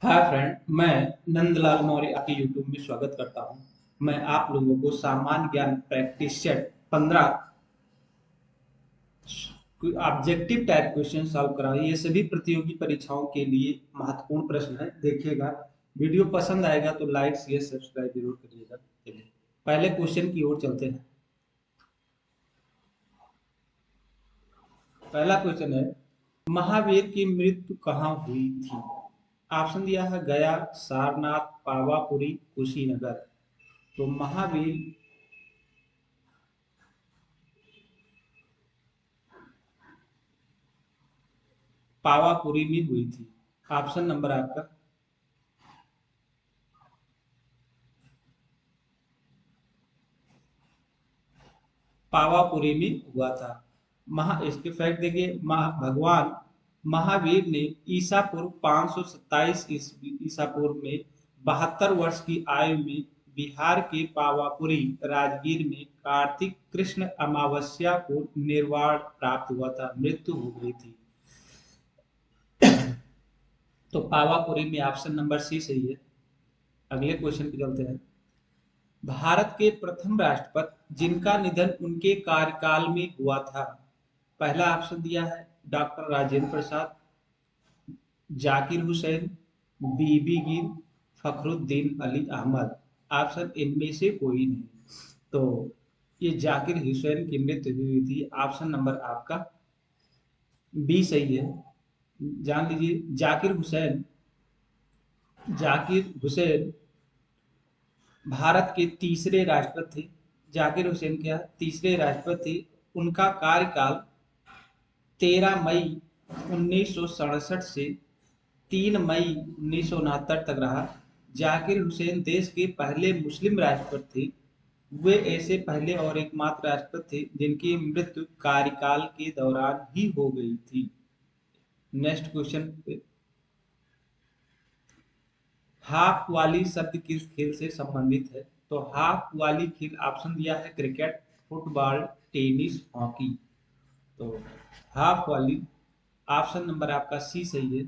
Hi friend, मैं नंदलाल मौर्य आपके YouTube में स्वागत करता हूं। मैं आप लोगों को सामान्य ज्ञान practice set 15 objective type question solve कराए। ये सभी प्रतियोगी परीक्षाओं के लिए महत्वपूर्ण प्रश्न है। देखिएगा, वीडियो पसंद आएगा तो लाइक शेयर सब्सक्राइब जरूर करिएगा। चलिए पहले क्वेश्चन की ओर चलते हैं। पहला क्वेश्चन है, महावीर की मृत्यु कहाँ हुई थी? ऑप्शन दिया है गया, सारनाथ, पावापुरी, कुशीनगर। तो महावीर पावापुरी में हुई थी। ऑप्शन नंबर आपका पावापुरी में हुआ था। इसके फैक्ट देखिए, भगवान महावीर ने ईसा पूर्व 527 ईसा पूर्व में 72 वर्ष की आयु में बिहार के पावापुरी राजगीर में कार्तिक कृष्ण अमावस्या को निर्वाण प्राप्त हुआ था, मृत्यु हो गई थी। तो पावापुरी में ऑप्शन नंबर सी सही है। अगले क्वेश्चन पे चलते हैं। भारत के प्रथम राष्ट्रपति जिनका निधन उनके कार्यकाल में हुआ था। पहला ऑप्शन दिया है डॉक्टर राजेंद्र प्रसाद, जाकिर हुसैन, बीबी गिल, फखरुद्दीन अली अहमद। ऑप्शन इनमें से कोई नहीं। तो ये जाकिर हुसैन की मृत्यु हुई थी। ऑप्शन नंबर आपका बी सही है। जान लीजिए, जाकिर हुसैन भारत के तीसरे राष्ट्रपति थे। जाकिर हुसैन क्या तीसरे राष्ट्रपति थे। उनका कार्यकाल 13 मई 1967 से 3 मई 1969 तक रहा। जाकिर हुसैन देश के पहले मुस्लिम राष्ट्रपति थे। वे ऐसे पहले और एकमात्र राष्ट्रपति थे जिनकी मृत्यु कार्यकाल के दौरान ही हो गई थी। नेक्स्ट क्वेश्चन, हाफ वाली शब्द किस खेल से संबंधित है? तो हाफ वाली खेल ऑप्शन दिया है क्रिकेट, फुटबॉल, टेनिस, हॉकी। तो हाफ वाली ऑप्शन नंबर आपका सी सही है।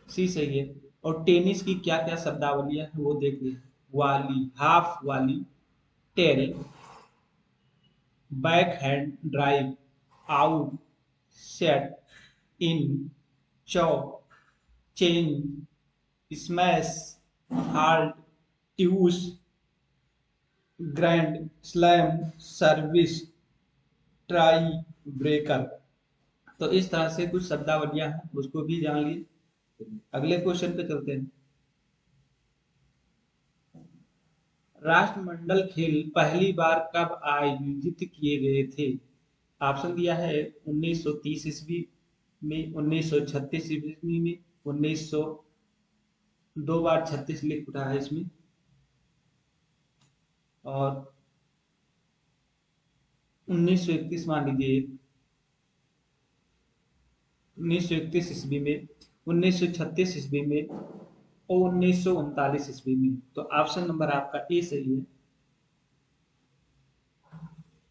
सी सही है। और टेनिस की क्या क्या शब्दावलियां हैं वो देख लीजिए। Volley, half volley, tail, backhand drive, out, set, in, chalk, change, smash, halt, deuce, grand slam, service, tie breaker. तो इस तरह से कुछ शब्दावलियां हैं, उसको भी जान लीजिए। अगले क्वेश्चन पे चलते हैं। राष्ट्रमंडल खेल पहली बार कब आयोजित किए गए थे? ऑप्शन दिया है 1930 ईस्वी में, 1936 ईस्वी में, 1900, दो बार 36 लिख उठा है इसमें, और 1931 मान लीजिए, 1931 ईस्वी में, 1936 ईस्वी में और 1939 ईस्वी में। तो ऑप्शन नंबर आपका ए सही है।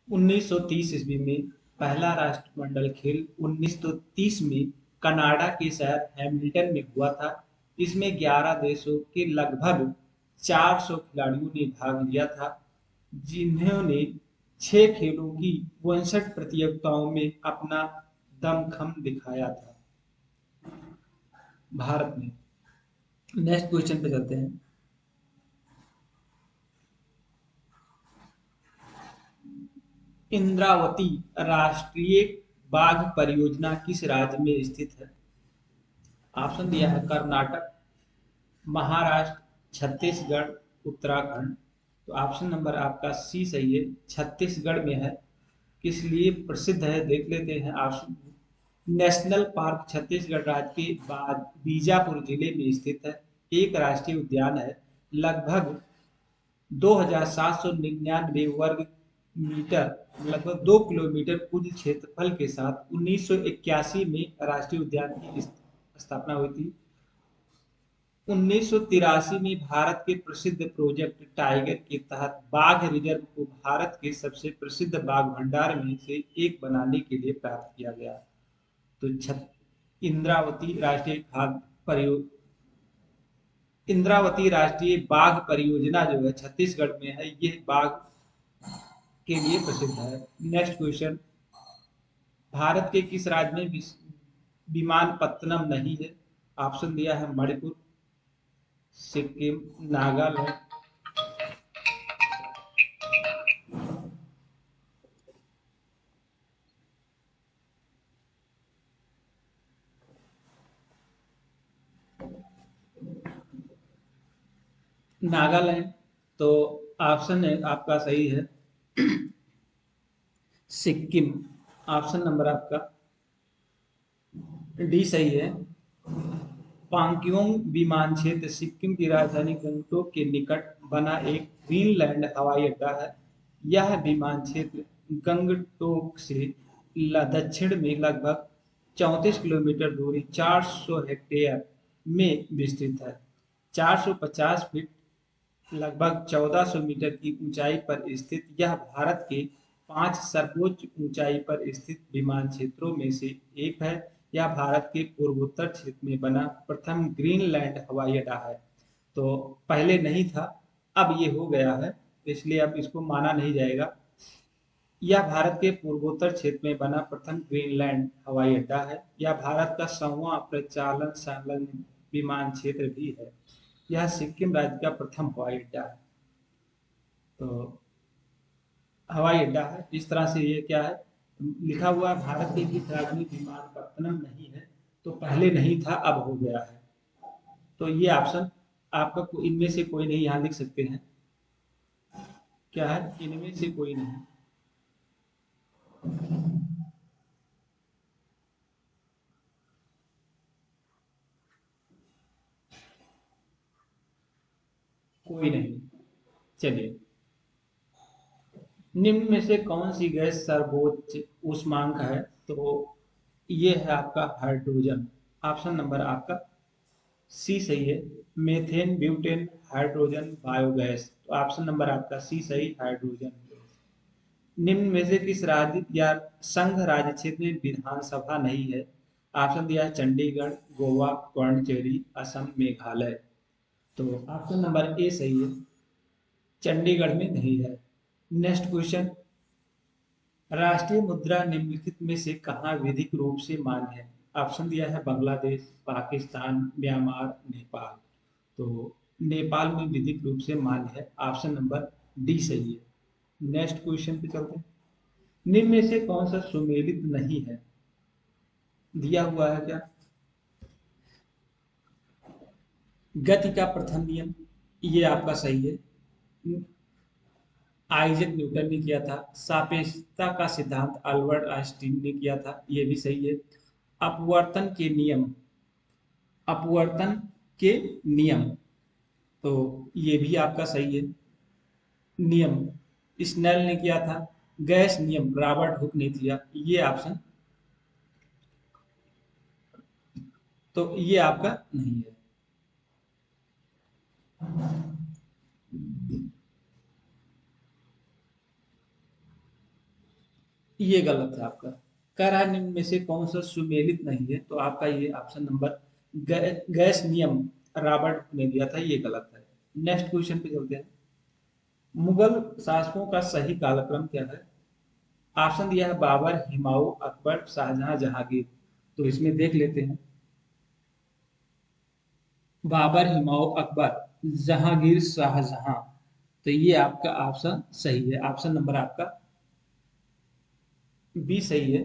1930 ईस्वी में पहला राष्ट्रमंडल खेल 1930 में कनाडा के शहर हैमिल्टन में हुआ था। इसमें 11 देशों के लगभग 400 खिलाड़ियों ने भाग लिया था, जिन्होंने 6 खेलों की 62 प्रतियोगिताओं में अपना दमखम दिखाया था भारत में। नेक्स्ट क्वेश्चन पे चलते हैं। इंद्रावती राष्ट्रीय बाघ परियोजना किस राज्य में स्थित है? ऑप्शन दिया है कर्नाटक, महाराष्ट्र, छत्तीसगढ़, उत्तराखंड। तो ऑप्शन नंबर आपका सी सही है, छत्तीसगढ़ में है। किस लिए प्रसिद्ध है देख लेते हैं। ऑप्शन, नेशनल पार्क छत्तीसगढ़ राज्य के बाद बीजापुर जिले में स्थित है। एक राष्ट्रीय उद्यान है। लगभग 2799 वर्ग मीटर, लगभग 2 किलोमीटर कुल क्षेत्रफल के साथ 1981 में राष्ट्रीय उद्यान की स्थापना हुई थी। 1983 में भारत के प्रसिद्ध प्रोजेक्ट टाइगर के तहत बाघ रिजर्व को भारत के सबसे प्रसिद्ध बाघ भंडार में से एक बनाने के लिए प्राप्त किया गया। तो इंद्रावती राष्ट्रीय परियो इंद्रावती राष्ट्रीय बाघ परियोजना जो है छत्तीसगढ़ में है, ये बाघ के लिए प्रसिद्ध है। नेक्स्ट क्वेश्चन, भारत के किस राज्य में विमानपत्तनम नहीं है? ऑप्शन दिया है मणिपुर, सिक्किम, नागालैंड। नागालैंड। तो ऑप्शन है आपका सही है सिक्किम। ऑप्शन नंबर आपका डी सही है। पांगयोंग विमान क्षेत्र सिक्किम की राजधानी गंगटोक के निकट बना एक ग्रीनलैंड हवाई अड्डा है। यह विमान क्षेत्र गंगटोक से दक्षिण में लगभग 34 किलोमीटर दूरी 400 हेक्टेयर में विस्तृत है। 450 फीट लगभग 1400 मीटर की ऊंचाई पर स्थित यह भारत के 5 सर्वोच्च ऊंचाई पर स्थित विमान क्षेत्रों में से एक है। यह भारत के पूर्वोत्तर क्षेत्र में बना प्रथम ग्रीनलैंड हवाई अड्डा है। तो पहले नहीं था, अब ये हो गया है, इसलिए अब इसको माना नहीं जाएगा। यह भारत के पूर्वोत्तर क्षेत्र में बना प्रथम ग्रीनलैंड हवाई अड्डा है। यह भारत का 100वां प्रचालन संलग्न विमान क्षेत्र भी है। यह सिक्किम राज्य का प्रथम हवाई अड्डा है। तो हवाई अड्डा है, इस तरह से ये क्या है लिखा हुआ है, भारत के किस राज्य में विमानपत्तनम नहीं है? तो पहले नहीं था, अब हो गया है। तो ये ऑप्शन आपका इनमें से कोई नहीं, यहाँ लिख सकते हैं क्या है, इनमें से कोई नहीं। कोई नहीं। चलिए, निम्न में से कौन सी गैस सर्वोच्च ऊष्मांक है? तो ये है आपका हाइड्रोजन। ऑप्शन नंबर आपका सी सही है। Methane, butane, hydrogen, biogas. तो ऑप्शन नंबर आपका सी सही, हाइड्रोजन। निम्न में से किस राज्य या संघ राज्य क्षेत्र में विधानसभा नहीं है? ऑप्शन दिया है चंडीगढ़, गोवा, पौंडीचेरी, असम, मेघालय। तो ऑप्शन नंबर ए सही है, चंडीगढ़ में नहीं है। नेक्स्ट क्वेश्चन, राष्ट्रीय मुद्रा निम्नलिखित में से कहाँ विधिक रूप से मान्य है? ऑप्शन दिया है बांग्लादेश, पाकिस्तान, म्यांमार, नेपाल। तो नेपाल में विधिक रूप से मान्य है। ऑप्शन नंबर डी सही है। नेक्स्ट क्वेश्चन पे चलते हैं। निम्न में से कौन सा सुमेलित नहीं है? दिया हुआ है क्या, गति का प्रथम नियम, ये आपका सही है, आइजैक न्यूटन ने किया था। सापेक्षता का सिद्धांत अल्बर्ट आइंस्टीन ने किया था, ये भी सही है। अपवर्तन के नियम, अपवर्तन के नियम, तो ये भी आपका सही है। नियम स्नेल ने किया था। गैस नियम रॉबर्ट हुक ने किया, ये ऑप्शन, तो ये आपका नहीं है। ये गलत है आपका। कह रहा है निम्न में से कौन सा सुमेलित नहीं है? तो आपका ये ऑप्शन नंबर गैस नियम रॉबर्ट ने दिया था, ये गलत है। नेक्स्ट क्वेश्चन पे चलते हैं। मुगल शासकों का सही कालक्रम क्या है? ऑप्शन दिया है बाबर, हुमायूं, अकबर, शाहजहां, जहांगीर। तो इसमें देख लेते हैं। बाबर, हुमायूं, अकबर, जहांगीर, शाहजहां। तो ये आपका ऑप्शन सही है। ऑप्शन नंबर आपका बी सही है।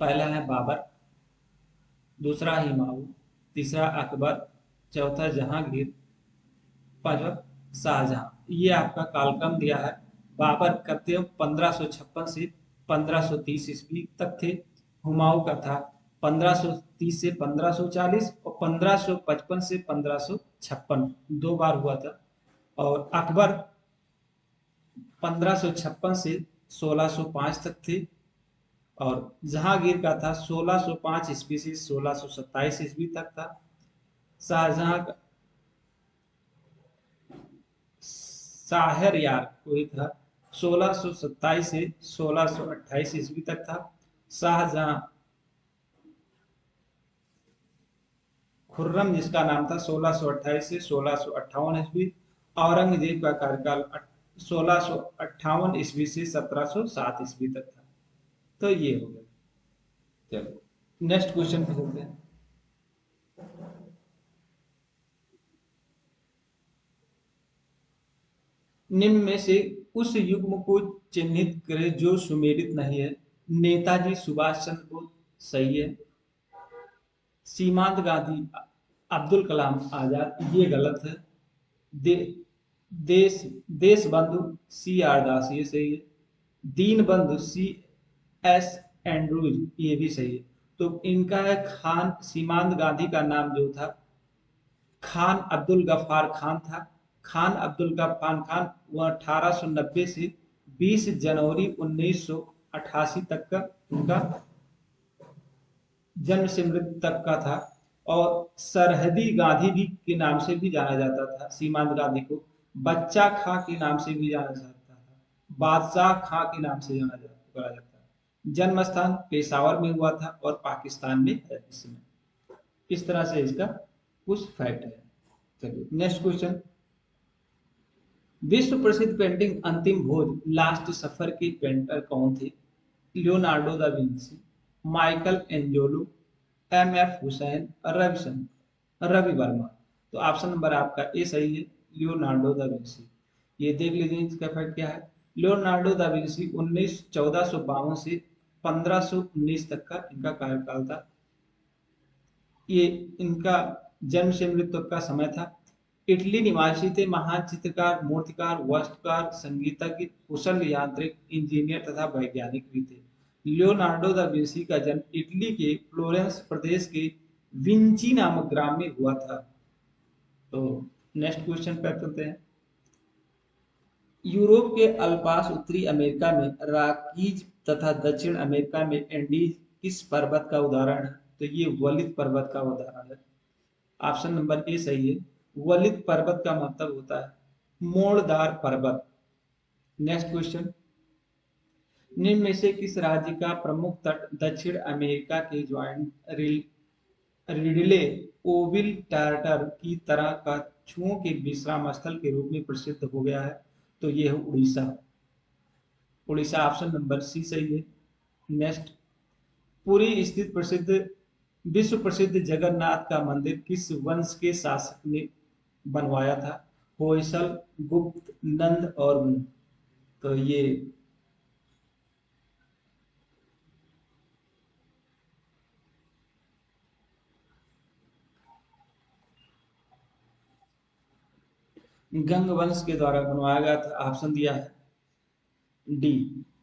पहला है बाबर, दूसरा हुमायूं, तीसरा अकबर, चौथा जहांगीर, पांचवा शाहजहां। ये आपका कालक्रम दिया है। बाबर का थे 1556 से 1530 ईस्वी तक थे। हुमायूं का था 1530 से 1540 और 1555 से 1556, 2 बार हुआ था। और अकबर 1556 से 1605 तक थे। और जहांगीर का था 1605 ईस्वी से 1627 ईस्वी तक था। शाहजहां का शाहरयार कोई था 1627 से 1628 ईस्वी तक था। शाहजहां खुर्रम जिसका नाम था 1628 से 1658 ईस्वी। औरंगजेब का कार्यकाल 1658 ईस्वी से 1707 ईस्वी तक था। तो ये हो गया। चलो नेक्स्ट क्वेश्चन पे चलते हैं। निम्न में से उस युग्म को चिन्हित करें जो सुमेलित नहीं है। नेताजी सुभाष चंद्र बोस सही है। सीमांत गांधी अब्दुल कलाम आजाद ये गलत है। दे, देश देश बंधु सी आर दास ये सही है। दीन बंधु सी एस एंड्रूज ये भी सही है। तो इनका है खान सीमांत गांधी का नाम जो था खान अब्दुल गफ्फार खान था। खान अब्दुल गफ्फार खान वह 1890 से 20 जनवरी 1988 तक का उनका जन्म से मृत्यु तक का था। और सरहदी गांधी भी के नाम से भी जाना जाता था सीमांत गांधी को। बच्चा खां के नाम से भी जाना जाता था। बादशाह खां के नाम से करा जाता है। जन्म स्थान पेशावर में हुआ था और पाकिस्तान में है इस समय। इस तरह से इसका कुछ फैक्ट है। चलिए नेक्स्ट क्वेश्चन। विश्व प्रसिद्ध पेंटिंग अंतिम भोज लास्ट सफर के पेंटर कौन थे? Leonardo da Vinci, Michelangelo, M F Husain, Ravi Varma. तो ऑप्शन नंबर आपका ए सही है, लियोनार्डो दा विंसी। ये देख लीजिए इसका फैक्ट क्या है। लियोनार्डो दा विंसी 1452 से 1519 तक का इनका कार्यकाल था। ये इनका जन्म से मृत्यु तक का समय था। इटली निवासी थे। महान चित्रकार, मूर्तिकार, वास्तुकार, संगीतज्ञ, कुशल यांत्रिक, इंजीनियर तथा वैज्ञानिक भी थे। लियोनार्डो दा विंसी का जन्म इटली के फ्लोरेंस प्रदेश के विंची नामक ग्राम में हुआ था। तो नेक्स्ट क्वेश्चन पर चलते हैं। यूरोप के अल्पास उत्तरी अमेरिका में रॉकीज तथा दक्षिण अमेरिका में एंडीज किस पर्वत का उदाहरण है? तो ये वलित पर्वत का उदाहरण है। ऑप्शन नंबर ए सही है। वलित पर्वत का मतलब होता है मोड़दार पर्वत। Next question. निम्न में से किस राज्य का प्रमुख तट दक्षिण अमेरिका के ज्वाइंट रिडले ओविल टार्टर की तरह कछुओं के विश्राम स्थल के रूप में प्रसिद्ध हो गया है? तो ये है Orissa. Orissa option number C सही है। नेक्स्ट। पुरी स्थित प्रसिद्ध विश्व प्रसिद्ध जगन्नाथ का मंदिर किस वंश के शासक ने बनवाया था? होयसल, गुप्त, नंद और गुण। तो ये गंग वंश के द्वारा बनवाया गया था। ऑप्शन दिया है डी।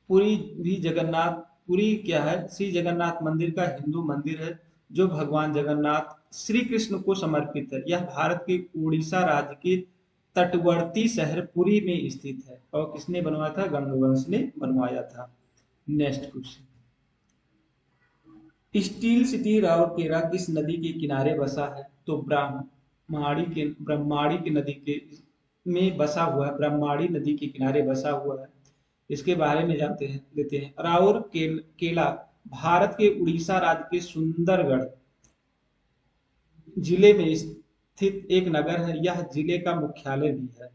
पुरी भी जगन्नाथ पुरी क्या है? श्री जगन्नाथ मंदिर का हिंदू मंदिर है जो भगवान जगन्नाथ श्री कृष्ण को समर्पित है। यह भारत के उड़ीसा राज्य के तटवर्ती शहर पुरी में स्थित है। और किसने बनवाया था? गंग वंश ने बनवाया था। Next question. Steel city Rourkela किस नदी के किनारे बसा है? तो ब्रह्माणी की नदी के में बसा हुआ है। ब्रह्माणी नदी के किनारे बसा हुआ है। इसके बारे में जानते हैं लेते हैं। केला भारत के उड़ीसा राज्य के सुंदरगढ़ जिले में स्थित एक नगर है। यह जिले का मुख्यालय भी है।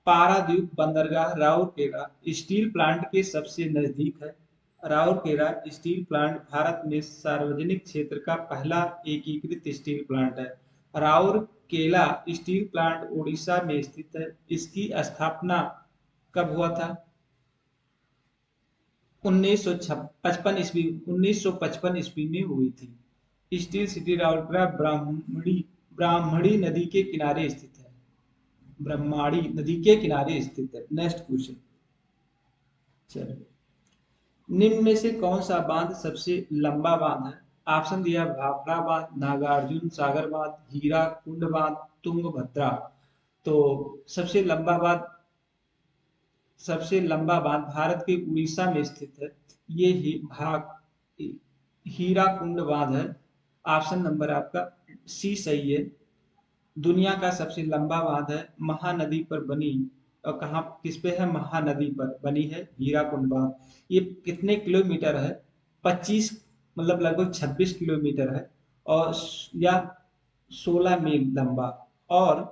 पारादीप बंदरगाह राउरकेला स्टील प्लांट के सबसे नजदीक है। राउरकेला स्टील प्लांट भारत में सार्वजनिक क्षेत्र का पहला एकीकृत स्टील प्लांट है। राउरकेला स्टील प्लांट उड़ीसा में स्थित है। इसकी स्थापना कब हुआ था? 1955 ईस्वी में हुई थी। स्टील सिटी राउरकेला ब्राह्मणी नदी के किनारे स्थित है। ब्रह्माणी नदी के किनारे स्थित है। Next question. चलो निम्न में से कौन सा बांध सबसे लंबा बांध है? ऑप्शन दिया भाखड़ा बांध, नागार्जुन सागर बांध, हीरा कुंड बांध, तुंगभद्रा। तो सबसे लंबा बांध सबसे लंबा बांध भारत के उड़ीसा में स्थित है। ये हीरा कुंड बांध है। ऑप्शन नंबर आपका सी सही है। दुनिया का सबसे लंबा बांध है महानदी पर बनी। और कहाँ किस पे है? महानदी पर बनी है हीराकुंड बांध। ये कितने किलोमीटर है? 25 मतलब लगभग 26 किलोमीटर है। और या 16 मील लंबा और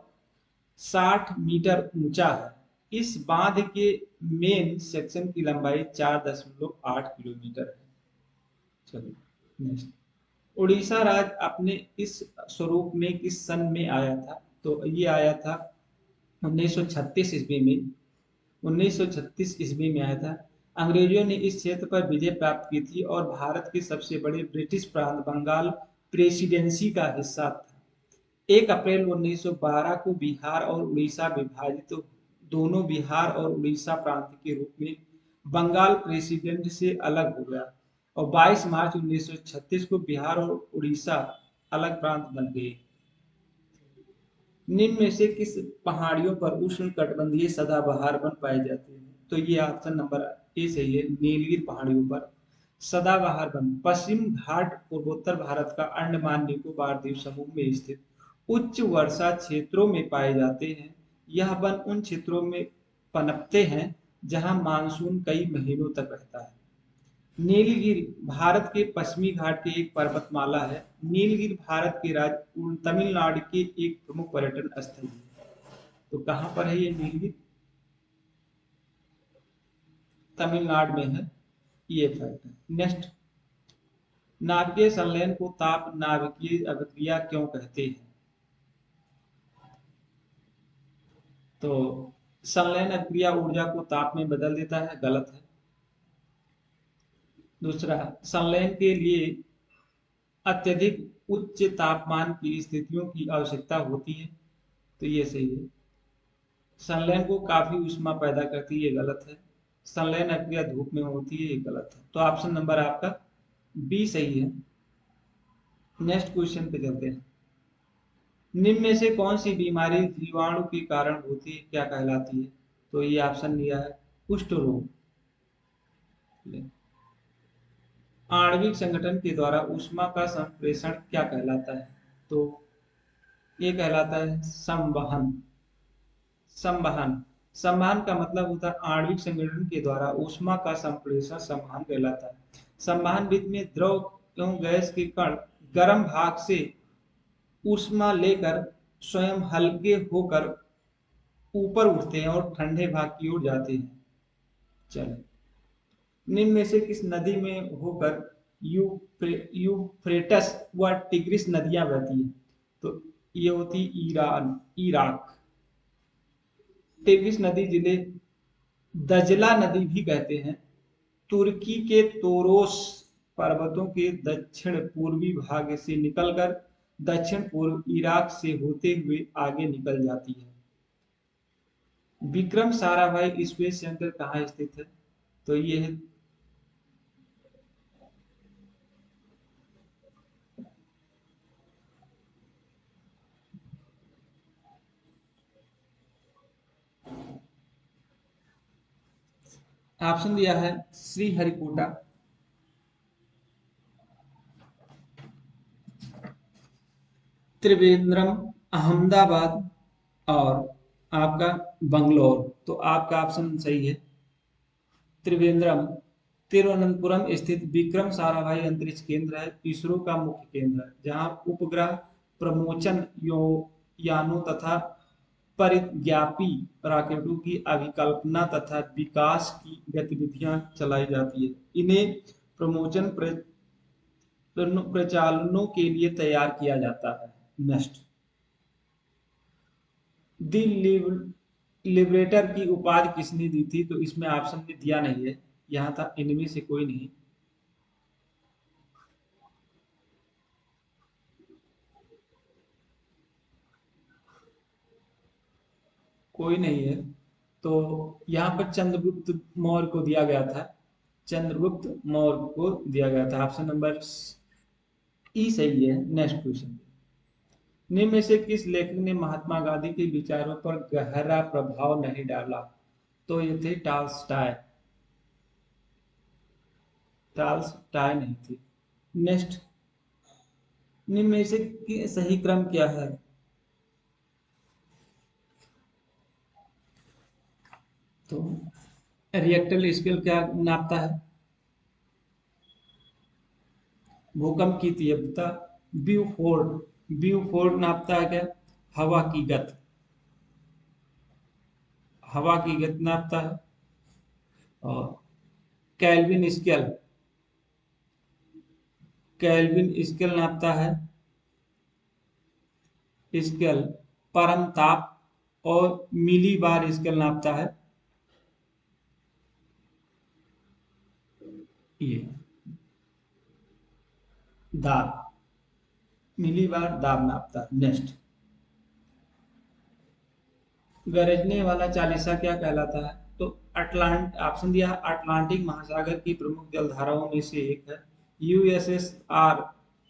60 मीटर ऊंचा है। इस बांध के मेन सेक्शन की लंबाई 4.8 किलोमीटर है। चलो नेक्स्ट। उड़ीसा राज्य अपने इस स्वरूप में किस सन में आया था? तो ये आया था 1936 ईस्वी में। 1936 ईस्वी में आया था। अंग्रेजों ने इस क्षेत्र पर विजय प्राप्त की थी और भारत के सबसे बड़े ब्रिटिश प्रांत बंगाल प्रेसिडेंसी का हिस्सा था। 1 अप्रैल 1912 को बिहार और उड़ीसा विभाजित, तो दोनों बिहार और उड़ीसा प्रांत के रूप में बंगाल प्रेसिडेंट से अलग हो गया और 22 मार्च 1936 को बिहार और उड़ीसा अलग प्रांत बन गए। निम्न में से किस पहाड़ियों पर उष्णकटिबंधीय सदाबहार वन पाए जाते हैं? तो ये ऑप्शन नंबर ए सही है। नीलगिरी पहाड़ियों पर सदाबहार वन पश्चिम घाट पूर्वोत्तर भारत का अंडमान निकोबार द्वीप समूह में स्थित उच्च वर्षा क्षेत्रों में पाए जाते हैं। यह वन उन क्षेत्रों में पनपते हैं जहां मानसून कई महीनों तक रहता है। नीलगिरी भारत के पश्चिमी घाट की एक पर्वतमाला है। नीलगिरी भारत के राज्य तमिलनाडु के एक प्रमुख पर्यटन स्थल है। तो कहाँ पर है ये नीलगिरी? तमिलनाडु में है। ये फैक्ट है। नेक्स्ट। नाभिकीय संलयन को ताप नाभिकीय अभिक्रिया क्यों कहते हैं? तो संलयन अभिक्रिया ऊर्जा को ताप में बदल देता है, गलत है। दूसरा, संलयन के लिए अत्यधिक उच्च तापमान की स्थितियों की आवश्यकता होती है, तो ये सही है। संलयन को काफी ऊष्मा पैदा करती है, ये गलत है। संलयन अभिक्रिया धूप में होती है, ये गलत है। तो ऑप्शन नंबर आपका बी सही है। नेक्स्ट क्वेश्चन पे चलते हैं। निम्न में से कौन सी बीमारी जीवाणु के कारण होती है, क्या कहलाती है? तो ये ऑप्शन लिया है कुष्ठ रोग। आणविक संगठन के द्वारा ऊष्मा का संप्रेषण क्या कहलाता है? तो ये कहलाता है संवहन। संवहन संवहन का मतलब होता है आणविक संगठन के द्वारा ऊष्मा का संप्रेषण संवहन कहलाता है। संवहन विधि में द्रव एवं गैस के कण गर्म भाग से ऊष्मा लेकर स्वयं हल्के होकर ऊपर उठते हैं और ठंडे भाग की ओर जाते हैं। चलो, निम्न में से किस नदी में होकर यूफ्रेटस व टिग्रिस नदियां बहती हैं? तो ये होती ईरान, इराक। टिग्रिस नदी जिले दजला नदी भी कहते हैं। तुर्की के तोरोस पर्वतों के दक्षिण पूर्वी भाग से निकलकर दक्षिण पूर्व इराक से होते हुए आगे निकल जाती है। विक्रम साराभाई स्पेस सेंटर कहाँ स्थित है? तो ये है ऑप्शन दिया है श्रीहरिकोटा, त्रिवेंद्रम, अहमदाबाद और आपका बंगलोर। तो आपका ऑप्शन सही है त्रिवेंद्रम। तिरुवनंतपुरम स्थित विक्रम साराभाई अंतरिक्ष केंद्र है, इसरो का मुख्य केंद्र है, जहां उपग्रह प्रमोचन यानों तथा परिज्ञापी रॉकेटों की अभिकल्पना तथा विकास की गतिविधियां चलाई जाती है। इन्हें प्रमोचन प्रचालनों के लिए तैयार किया जाता है। नेक्स्ट। दी लिबरेटर की उपाधि किसने दी थी? तो इसमें ऑप्शन में दिया नहीं है, यहाँ था इनमें से कोई नहीं। कोई नहीं है, तो यहाँ पर चंद्रगुप्त मौर्य को दिया गया था। चंद्रगुप्त मौर्य को दिया गया था। ऑप्शन नंबर ई सही है। Next question. निम्न में से किस लेखक ने महात्मा गांधी के विचारों पर गहरा प्रभाव नहीं डाला? तो ये थे टॉल्स्टॉय। टॉल्स्टॉय नहीं थी। नेक्स्ट। निम्न में से सही क्रम क्या है? तो रिएक्टर स्केल क्या नापता है? भूकंप की तीव्रता, ब्यूफोर्ड ब्यूफोर्ड नापता है क्या? हवा की गति, हवा की गति नापता है। और केल्विन स्केल, केल्विन स्केल नापता है, स्केल परम ताप। और मिली बार स्केल नापता है ये दाब, मिली बार दाब नापता है। नेक्स्ट, गरजने वाला चालीसा क्या कहलाता है? तो ऑप्शन दिया, अटलांटिक महासागर की प्रमुख जलधाराओं में से एक है। यूएसएसआर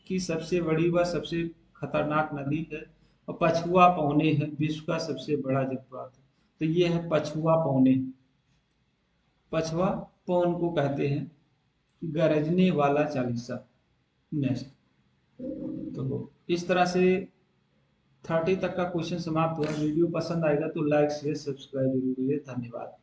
की सबसे बड़ी व सबसे खतरनाक नदी है। और पछुआ पौने है विश्व का सबसे बड़ा जलप्रपात है। तो ये है पछुआ पौने, पछुआ पौन को कहते हैं गरजने वाला चालीसा। नेक्स्ट, तो इस तरह से 30 तक का क्वेश्चन समाप्त हुआ। वीडियो पसंद आएगा तो लाइक शेयर सब्सक्राइब जरूर करिए। धन्यवाद।